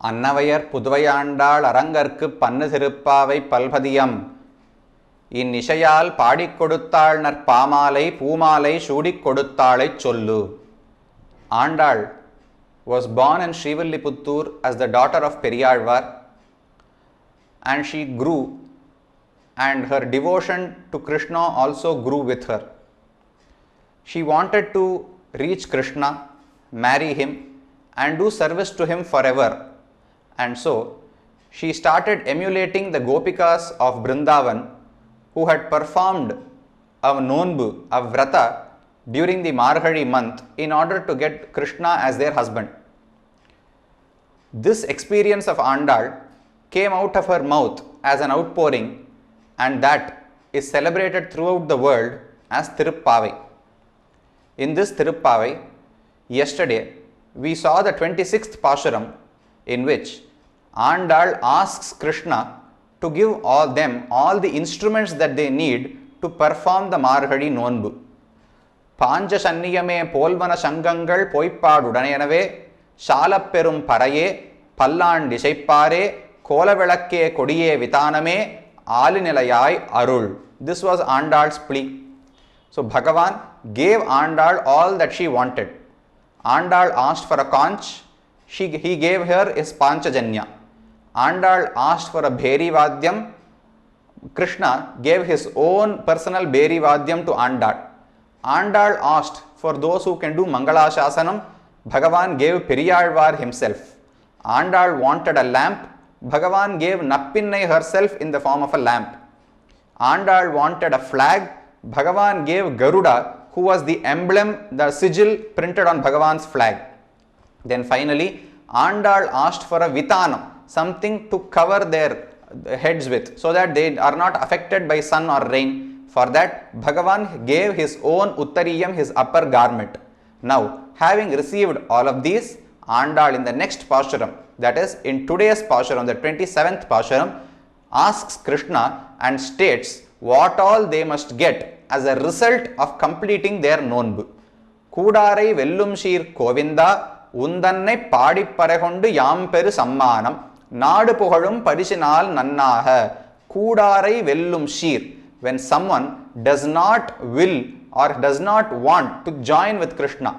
அன்னவையர் புதுவையாண்டாள் அரங்கற்கு பன்னு திருப்பாவை பல்பதியம் இந்நிசையால் பாடிக் கொடுத்தாள் நற்பாமாலை பூமாலை சூடிக் கொடுத்தாளைச் சொல்லு. Andal was born in Srivilliputtooor as the daughter of Periyalvar, and she grew, and her devotion to Krishna also grew with her. She wanted to reach Krishna, marry him, and do service to him forever. And so she started emulating the Gopikas of Vrindavan who had performed a nonbu, a vrata, during the Margazhi month in order to get Krishna as their husband. This experience of Andal came out of her mouth as an outpouring, and that is celebrated throughout the world as Tiruppavai. In this Tiruppavai, yesterday we saw the 26th Pashuram, in which Andal asks Krishna to give all the instruments that they need to perform the Margazhi nonbu. பாஞ்ச சன்னியமே போல்வன சங்கங்கள் பொய்ப்பாடுடனேனவே சாலப்பெரும் பறையே பல்லாண்டிசைப்பாரே கோலவிளக்கே கொடியே விதானமே ஆலிநிலையாய் அருள். This was Andal's plea. So Bhagavan gave Andal all that she wanted. Andal asked for a conch, he gave her his Panchajanya. Andal asked for a Bheri Vadyam, Krishna gave his own personal Bheri Vadyam to Andal. Andal asked for those who can do Mangalashasanam, Bhagavan gave Periyalvar himself. Andal wanted a lamp, Bhagavan gave Nappinnai herself in the form of a lamp. Andal wanted a flag, Bhagavan gave Garuda, who was the emblem, the sigil printed on Bhagavan's flag. Then finally, Andal asked for a Vitanam, something to cover their heads with, so that they are not affected by sun or rain. For that, Bhagavan gave his own Uttariyam, his upper garment. Now, having received all of these, Andal in the next Pashuram, that is in today's Pashuram, the 27th Pashuram, asks Krishna and states what all they must get as a result of completing their nonbu. Koodarai Vellum Kovinda Undannai Padipparekondu Yamperu Sammanam Nadu Pugalum Parisinal Nannaha. Koodarai Vellum Sheer. When someone does not will or does not want to join with Krishna,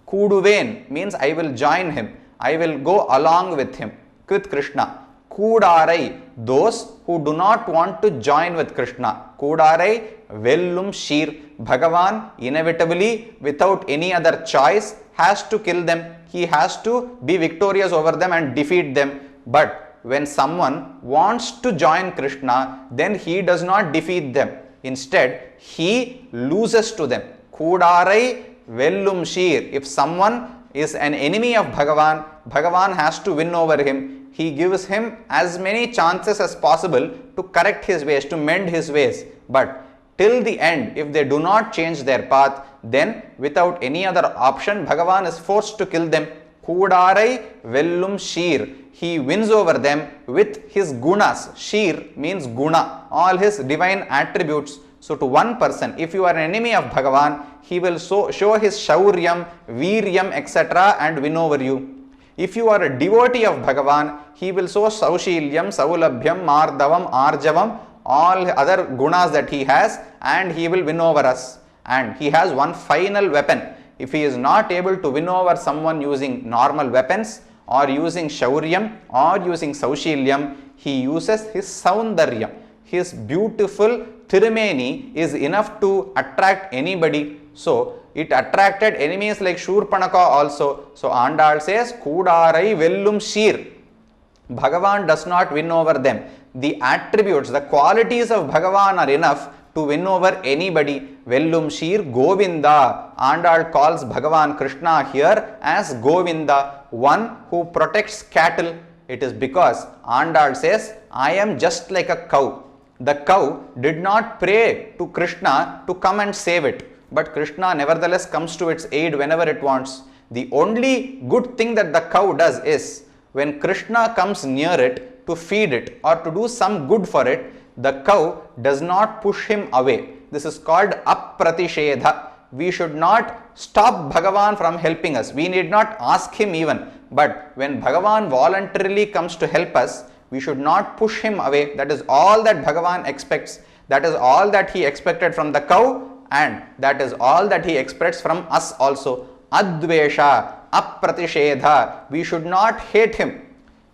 Kuduven means I will join him, I will go along with him, with Krishna. Koodarai, those who do not want to join with Krishna. Koodarai Vellum Sheer. Bhagavan inevitably, without any other choice, has to kill them. He has to be victorious over them and defeat them. But when someone wants to join Krishna, then he does not defeat them. Instead, he loses to them. Koodarai Vellum Sheer. If someone is an enemy of Bhagavan, Bhagavan has to win over him. He gives him as many chances as possible to correct his ways, to mend his ways. But till the end, if they do not change their path, then without any other option, Bhagavan is forced to kill them. Koodarai Vellum Sheer. He wins over them with his gunas. Sheer means guna, all his divine attributes. So to one person, if you are an enemy of Bhagavan, he will show his shauryam, viryam, etc. and win over you. If you are a devotee of Bhagavan, he will show saushilyam, saulabhyam, mardavam, arjavam, all other gunas that he has, and he will win over us. And he has one final weapon. If he is not able to win over someone using normal weapons, or using shauryam, or using saushilyam, he uses his saundaryam. His beautiful Tirumeni is enough to attract anybody. So it attracted enemies like Shurpanaka also. So Andal says, Koodarai Vellum Sheer. Bhagavan does not win over them. The attributes, the qualities of Bhagavan are enough to win over anybody. Vellum Sheer Govinda. Andal calls Bhagavan Krishna here as Govinda, one who protects cattle. It is because Andal says, I am just like a cow. The cow did not pray to Krishna to come and save it, but Krishna nevertheless comes to its aid whenever it wants. The only good thing that the cow does is, when Krishna comes near it to feed it or to do some good for it, the cow does not push him away. This is called apratishedha. we should not stop Bhagavan from helping us. We need not ask him even. But when Bhagavan voluntarily comes to help us, we should not push him away. That is all that Bhagavan expects. That is all that he expected from the cow, and that is all that he expects from us also. Advesha, apratishedha. We should not hate him.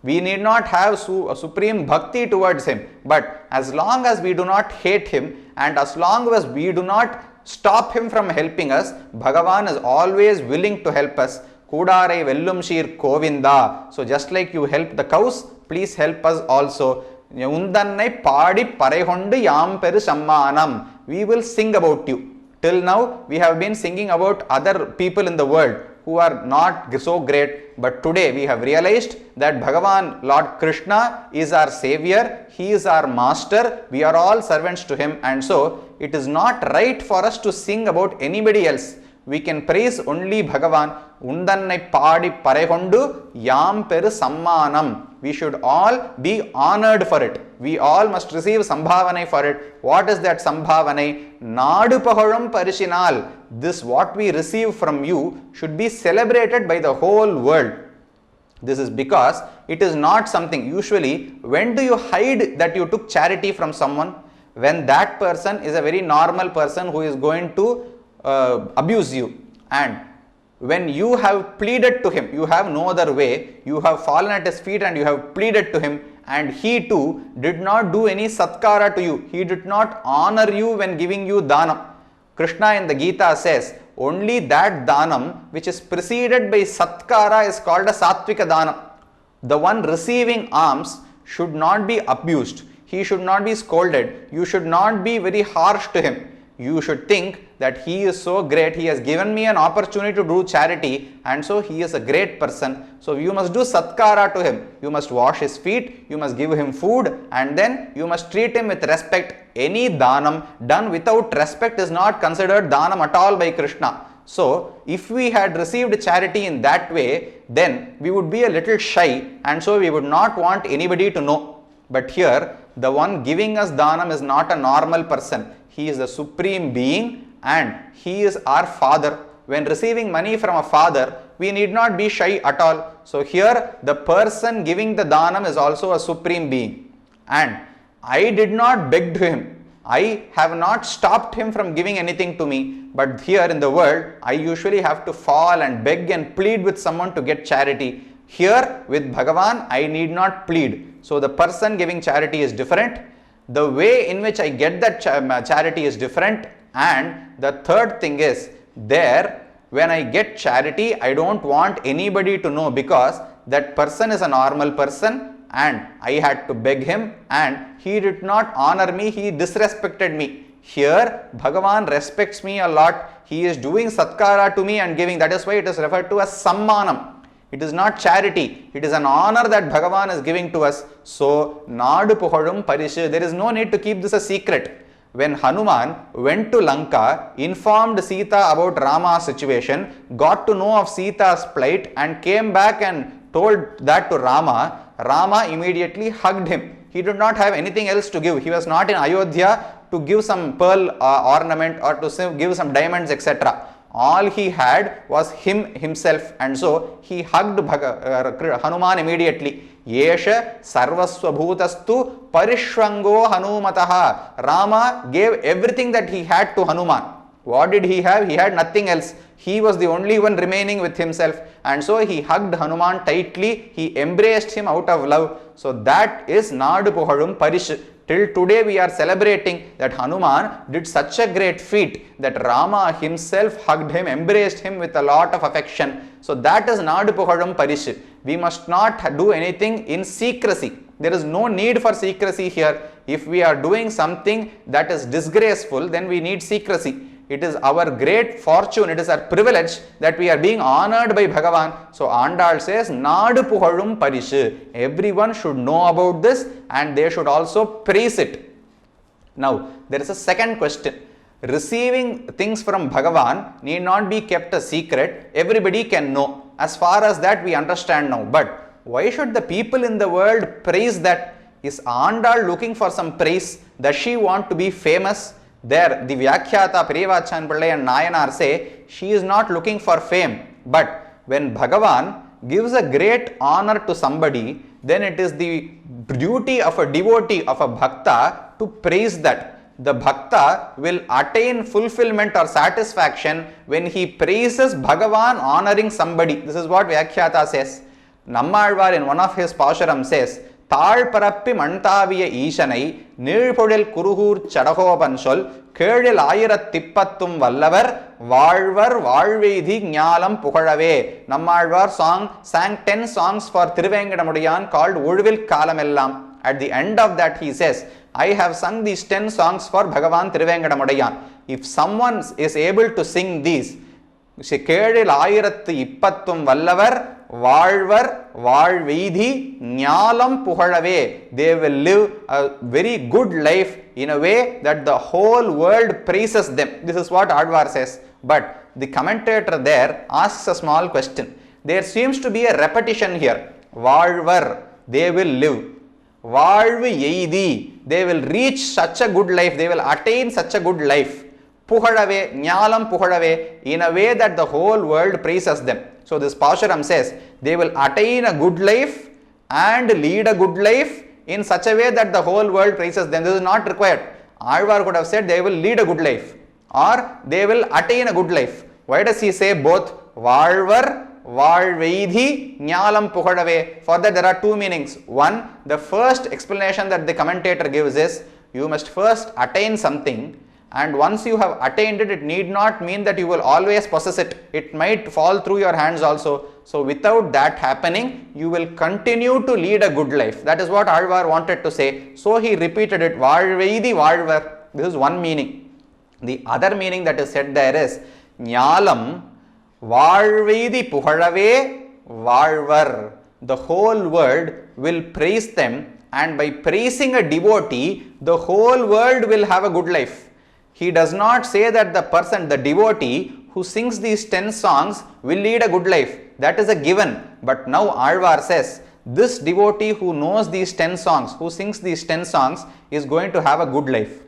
We need not have supreme bhakti towards him. But as long as we do not hate him, and as long as we do not stop him from helping us, Bhagavan is always willing to help us. Koodarai Vellum Kovinda. So just like you help the cows, please help us also. Undannai paadi parehondu yam peru sammanam. We will sing about you. Till now, we have been singing about other people in the world who are not so great. But today we have realized that Bhagavan, Lord Krishna, is our savior. He is our master. We are all servants to him. And so, it is not right for us to sing about anybody else. We can praise only Bhagavan. Undannai paadi parehondu yam peru sammanam. We should all be honored for it. We all must receive sambhavanai for it. What is that sambhavanai? Nadu pahalam parishinal. This what we receive from you should be celebrated by the whole world. This is because it is not something. Usually, when do you hide that you took charity from someone? When that person is a very normal person who is going to abuse you, and when you have pleaded to him, you have no other way, you have fallen at his feet and you have pleaded to him, and he too did not do any satkara to you, he did not honor you when giving you dhanam. Krishna in the Gita says, only that dhanam which is preceded by satkara is called a sattvika dhanam. The one receiving alms should not be abused, he should not be scolded, you should not be very harsh to him. You should think that he is so great, he has given me an opportunity to do charity, and so he is a great person. So you must do satkara to him. You must wash his feet, you must give him food, and then you must treat him with respect. Any dhanam done without respect is not considered dhanam at all by Krishna. So if we had received charity in that way, then we would be a little shy, and so we would not want anybody to know. But here, the one giving us dhanam is not a normal person. He is the supreme being and he is our father. When receiving money from a father, we need not be shy at all. So here, the person giving the dhanam is also a supreme being. And I did not beg to him. I have not stopped him from giving anything to me. But here in the world, I usually have to fall and beg and plead with someone to get charity. Here with Bhagavan, I need not plead. So the person giving charity is different. The way in which I get that charity is different. And the third thing is, there when I get charity, I don't want anybody to know, because that person is a normal person and I had to beg him and he did not honor me, he disrespected me. Here Bhagavan respects me a lot. He is doing satkara to me and giving. That is why it is referred to as sammanam. It is not charity. It is an honor that Bhagavan is giving to us. So, Nadu Puhadum Parishu. There is no need to keep this a secret. When Hanuman went to Lanka, informed Sita about Rama's situation, got to know of Sita's plight and came back and told that to Rama, Rama immediately hugged him. He did not have anything else to give. He was not in Ayodhya to give some pearl ornament or to give some diamonds, etc. All he had was himself, and so he hugged Hanuman immediately. Yesha sarvasvabhutastu parishwango hanumataha. Rama gave everything that he had to Hanuman. What did he have? He had nothing else. He was the only one remaining with himself, and so he hugged Hanuman tightly. He embraced him out of love. So that is Nadu Puhadum Parish. Till today we are celebrating that Hanuman did such a great feat that Rama himself hugged him, embraced him with a lot of affection. So that is Nadu Puhadum Parish. We must not do anything in secrecy. There is no need for secrecy here. If we are doing something that is disgraceful, then we need secrecy. It is our great fortune, it is our privilege that we are being honored by Bhagavan. So Andal says, Nadu Puhadum Parish. Everyone should know about this and they should also praise it. Now, there is a second question. Receiving things from Bhagavan need not be kept a secret. Everybody can know. As far as that we understand now. But why should the people in the world praise that? Is Andal looking for some praise? Does she want to be famous? There, the Vyakhyata, Periyavachan Pillai and Nayanar say, she is not looking for fame. But when Bhagavan gives a great honor to somebody, then it is the duty of a devotee, of a bhakta, to praise that. The bhakta will attain fulfillment or satisfaction when he praises Bhagavan honoring somebody. This is what Vyakhyata says. Nammalvar in one of his Pashuram says, Tal parappi mantaviya Ishanai, Nilpudil Kuruhur Chadahopansol, Kedil Ayirat Tippattum Vallavar, Valvar Valvethi Gnalam Pukarave. Nammalvar sang 10 songs for Thiruvengadamudaiyan called Uduvil Kalamellam. At the end of that he says, I have sung these 10 songs for Bhagavan Thiruvengadamudaiyan. If someone is able to sing these, Kedil Ayirat Tippattum Vallavar, Valvar Valvethi Gnalam Pukarave. They will live a very good life in a way that the whole world praises them. This is what Advar says. But the commentator there asks a small question. There seems to be a repetition here. Valvar, they will live. Valvu Eidi, they will reach such a good life, they will attain such a good life. Pukarave, Gnalam Pukarave, in a way that the whole world praises them. So this Pashuram says, they will attain a good life and lead a good life in such a way that the whole world praises them. This is not required. Alvar could have said they will lead a good life or they will attain a good life. Why does he say both? Valvar, Valvethi, Gnalam Pukarave. For that there are two meanings. One, the first explanation that the commentator gives is, you must first attain something, and once you have attained it, it need not mean that you will always possess it. It might fall through your hands also. So without that happening, you will continue to lead a good life. That is what Alvar wanted to say. So he repeated it, Valvethi Valvar. This is one meaning. The other meaning that is said there is, Gnalam Valvethi Pukarave Valvar. The whole world will praise them, and by praising a devotee, the whole world will have a good life. He does not say that the person, the devotee who sings these 10 songs will lead a good life. That is a given. But now Alvar says, this devotee who knows these 10 songs, who sings these 10 songs, is going to have a good life.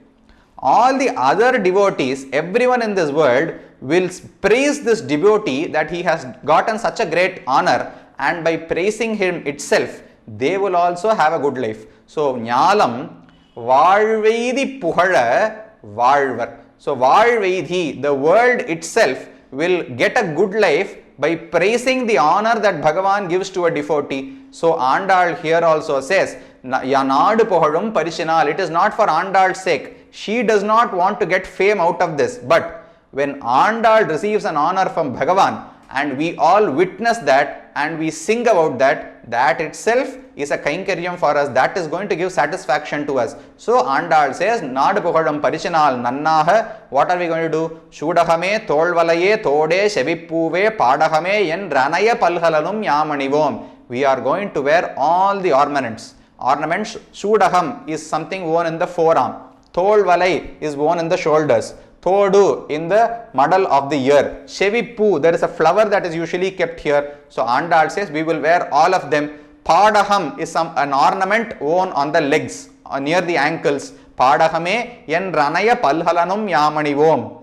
All the other devotees, everyone in this world will praise this devotee that he has gotten such a great honor, and by praising him itself, they will also have a good life. So, Gnalam Valvethi Puhara Valvar. So, Valvethi, the world itself will get a good life by praising the honor that Bhagavan gives to a devotee. So, Andal here also says, Yanadu Puharum Parishinal. It is not for Andal's sake. She does not want to get fame out of this. But when Andal receives an honor from Bhagavan, and we all witness that and we sing about that, that itself is a kainkaryam for us. That is going to give satisfaction to us. So Andal says, Nadu Puhadam Parishinal Nannaha. What are we going to do? Shudahame Tolvalaye Tode Shevipuve Padahame Yen Ranaya Palhalanum Yamanivom. We are going to wear all the ornaments. Ornaments, Shudaham is something worn in the forearm. Tolvalai is worn in the shoulders. Thodu in the muddle of the ear. Shevippu, there is a flower that is usually kept here. So Andal says we will wear all of them. Padaham is an ornament worn on the legs, near the ankles. Padahame yen ranaya palhalanum yamanivom.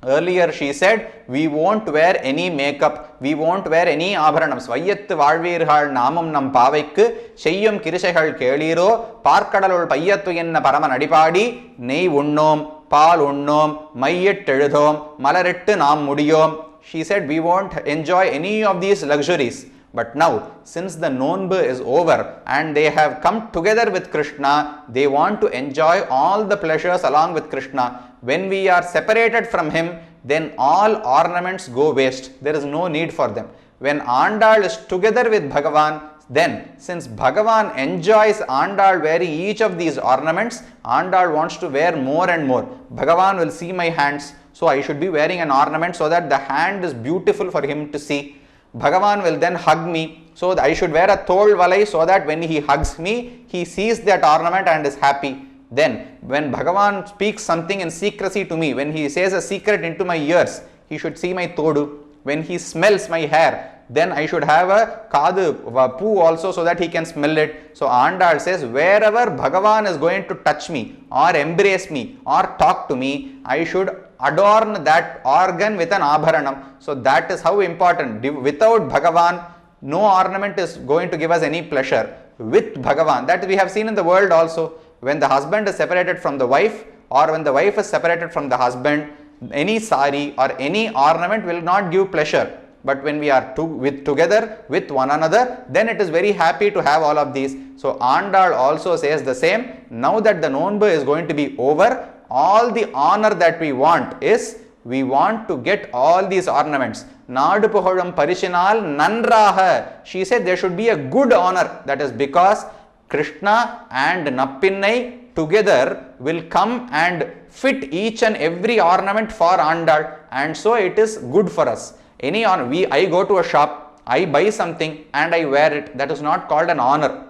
Earlier she said, we won't wear any makeup, we won't wear any abharanams. Vayyattu Valveerhal Namam Nam Pavaikku, Sheyyum Kirishahal Keliro, Parkadalul Payyattu Yenna Paraman Adipadi, Nei Unnom, Paal Unnom, Mayyet Teludhom, Malarettu Nam Mudiyom. She said, we won't enjoy any of these luxuries. But now, since the Nonbu is over and they have come together with Krishna, they want to enjoy all the pleasures along with Krishna. When we are separated from him, then all ornaments go waste. There is no need for them. When Andal is together with Bhagavan, then since Bhagavan enjoys Andal wearing each of these ornaments, Andal wants to wear more and more. Bhagavan will see my hands, so I should be wearing an ornament so that the hand is beautiful for him to see. Bhagavan will then hug me, so I should wear a tol valai so that when he hugs me, he sees that ornament and is happy. Then when Bhagavan speaks something in secrecy to me, when he says a secret into my ears, he should see my todu. When he smells my hair, then I should have a Kadu poo also so that he can smell it. So Andal says, wherever Bhagavan is going to touch me or embrace me or talk to me, I should adorn that organ with an abharanam. So that is how important. Without Bhagavan, no ornament is going to give us any pleasure. With Bhagavan, that we have seen in the world also, when the husband is separated from the wife or when the wife is separated from the husband, any sari or any ornament will not give pleasure. But when we are together with one another, then it is very happy to have all of these. So Andal also says the same. Now that the Nonbu is going to be over, all the honor that we want is, we want to get all these ornaments. Nadu puhazhum parishinal nanraha. She said there should be a good honor. That is because Krishna and Nappinnai together will come and fit each and every ornament for Andal, and so it is good for us. I go to a shop, I buy something and I wear it. That is not called an honor.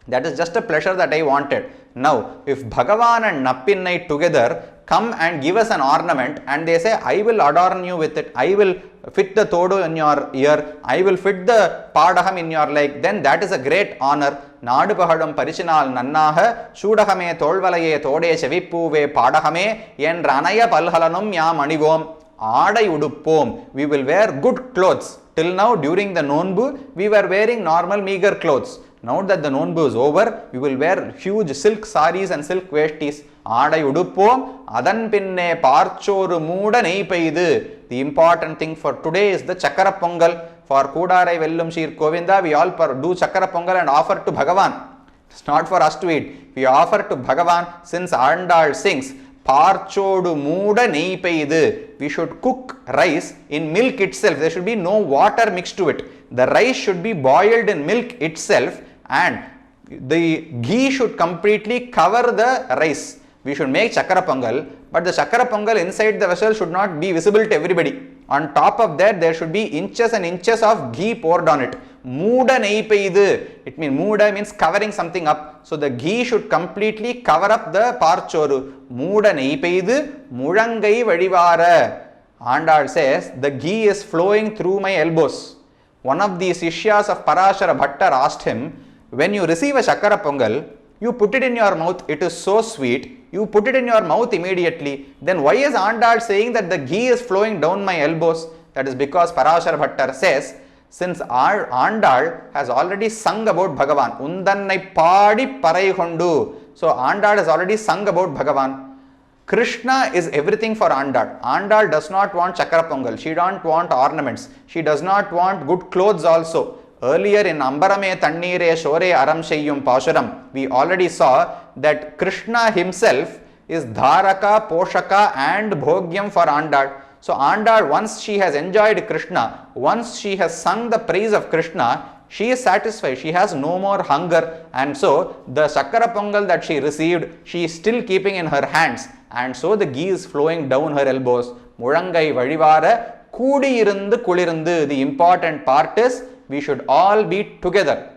That is just a pleasure that I wanted. Now, if Bhagavan and Nappinnai together come and give us an ornament and they say, I will adorn you with it, I will fit the Todu in your ear, I will fit the Padaham in your leg, then that is a great honor. Nadu Pahadam Parishinal Nannaha, Shudahame Tolvalaye Tode Chevipuve Padahame, Yen Ranaya Palhalanum Ya Manivom, Adai Uduppom. We will wear good clothes. Till now, during the Nonbu, we were wearing normal meager clothes. Now that the Nonbu is over, we will wear huge silk saris and silk veshtis. Adai uduppom, adan pinne parchoru mooda neipaidu. The important thing for today is the Chakara Pongal. For Koodarai, Vellum, Sheer Kovinda, we all do Chakara Pongal and offer to Bhagavan. It's not for us to eat. We offer to Bhagavan, since Andal sings, Parchodu mooda neipaidu. We should cook rice in milk itself. There should be no water mixed to it. The rice should be boiled in milk itself, and the ghee should completely cover the rice. We should make Chakara Pongal, but the Chakara Pongal inside the vessel should not be visible to everybody. On top of that, there should be inches and inches of ghee poured on it. Mooda neipaidu. It means mooda means covering something up. So the ghee should completely cover up the parchoru. Mooda neipaidu mulangai vadivara. Andal says the ghee is flowing through my elbows. One of the Sishyas of Parashara Bhattar asked him, when you receive a Chakara Pongal, you put it in your mouth, it is so sweet, you put it in your mouth immediately, then why is Andal saying that the ghee is flowing down my elbows? That is because Parashara Bhattar says, since Andal has already sung about Bhagavan, Undannai Padi Paraikondu. So Andal has already sung about Bhagavan. Krishna is everything for Andal. Andal does not want Chakara Pongal. She don't want ornaments. She does not want good clothes also. Earlier in Ambarame Tannire Shore Aram Sheyyum Pashuram, we already saw that Krishna himself is Dharaka, Poshaka and Bhogyam for Andal. So Andal, once she has enjoyed Krishna, once she has sung the praise of Krishna, she is satisfied, she has no more hunger, and so the Chakara Pongal that she received, she is still keeping in her hands, and so the ghee is flowing down her elbows. Mulangai Vadivara, Kudi Irundu Kulirundu. The important part is, we should all be together.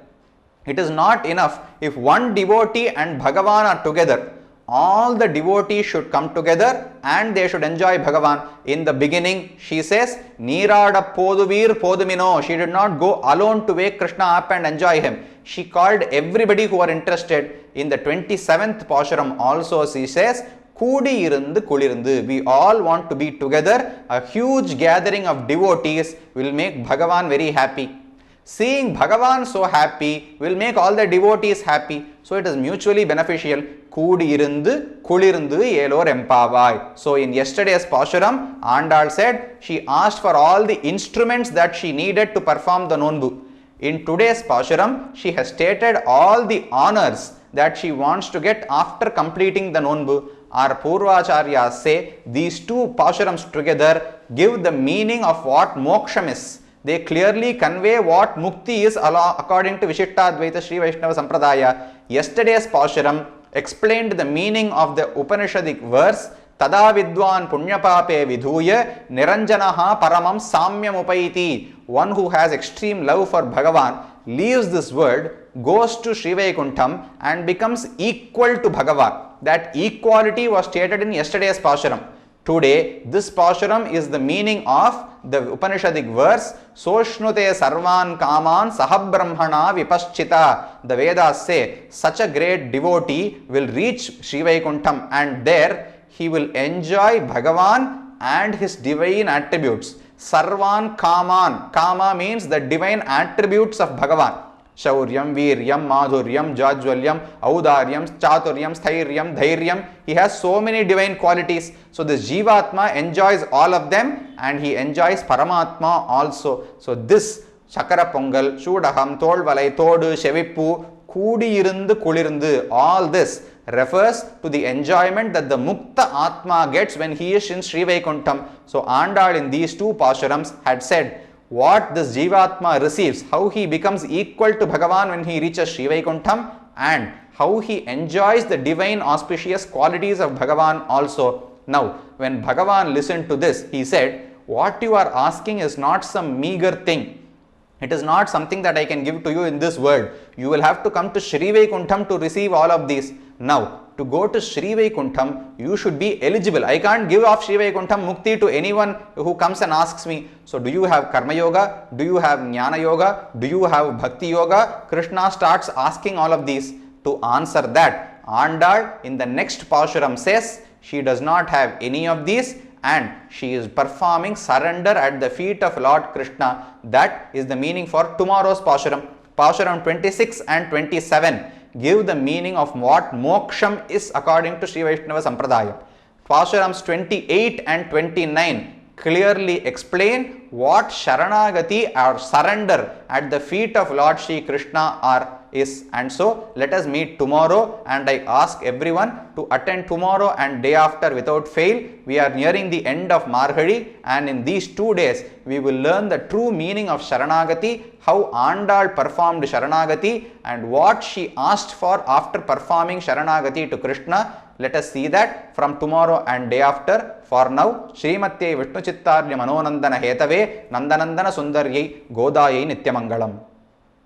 It is not enough if one devotee and Bhagavan are together. All the devotees should come together and they should enjoy Bhagavan. In the beginning, she says, Nirada Poduvir Podumino. She did not go alone to wake Krishna up and enjoy him. She called everybody who are interested. In the 27th Pashuram also she says, Kudi irundu kulirundu. We all want to be together. A huge gathering of devotees will make Bhagavan very happy. Seeing Bhagavan so happy will make all the devotees happy. So it is mutually beneficial. Kudi irundu kulirundu elor empavai. So in yesterday's Pashuram, Andal said she asked for all the instruments that she needed to perform the Nonbu. In today's Pashuram, she has stated all the honors that she wants to get after completing the Nonbu. Our Purvacharyas say these two Pashurams together give the meaning of what moksham is. They clearly convey what mukti is according to Vishittadvaita Sri Vaishnava Sampradaya. Yesterday's Pashuram explained the meaning of the Upanishadic verse, Tada Vidwan Punyapape Vidhuya Niranjanaha Paramam Samyam Upaiti. One who has extreme love for Bhagavan leaves this world, goes to Sri Vaikuntham and becomes equal to Bhagavan. That equality was stated in yesterday's Pashuram. Today, this Pashuram is the meaning of the Upanishadic verse, Soshnute Sarvan Kaman Sahabrahmana Vipaschita. The Vedas say, such a great devotee will reach Sri Vaikuntham, and there he will enjoy Bhagavan and his divine attributes. Sarvan Kaman. Kama means the divine attributes of Bhagavan. Shauryam, Viryam, Madhuryam, Jajwalyam, Audaryam, Chaturyam, Sthairyam, Dhairyam. He has so many divine qualities. So this Jivatma enjoys all of them, and he enjoys Paramatma also. So this Chakara Pongal, Shudaham, Tolvalai, Todu, Shevippu, Kudi Irundu, Kulirundu, all this refers to the enjoyment that the Mukta Atma gets when he is in Sri Vaikuntham. So Andal in these two Pashurams had said, what this Jivatma receives, how he becomes equal to Bhagavan when he reaches Sri Vaikuntham, and how he enjoys the divine auspicious qualities of Bhagavan also. Now, when Bhagavan listened to this, he said, what you are asking is not some meager thing. It is not something that I can give to you in this world. You will have to come to Sri Vaikuntham to receive all of these. Now, to go to Sri Vaikuntham, you should be eligible. I can't give off Sri Vaikuntham Mukti to anyone who comes and asks me, so do you have Karma Yoga? Do you have Jnana Yoga? Do you have Bhakti Yoga? Krishna starts asking all of these. To answer that, Andal in the next Pashuram says, she does not have any of these, and she is performing surrender at the feet of Lord Krishna. That is the meaning for tomorrow's Pashuram. Pashuram 26 and 27 give the meaning of what moksham is according to Sri Vaishnava Sampradaya. Pashurams 28 and 29 clearly explain what Sharanagati or surrender at the feet of Lord Shri Krishna is. And so let us meet tomorrow, and I ask everyone to attend tomorrow and day after without fail. We are nearing the end of Margazhi, and in these 2 days we will learn the true meaning of Sharanagati, how Andal performed Sharanagati and what she asked for after performing Sharanagati to Krishna. Let us see that from tomorrow and day after. For now, Srimatye Vishnu Chittarya Manonandana Hetave Nandanandana Sundaryai Godayai Nityamangalam.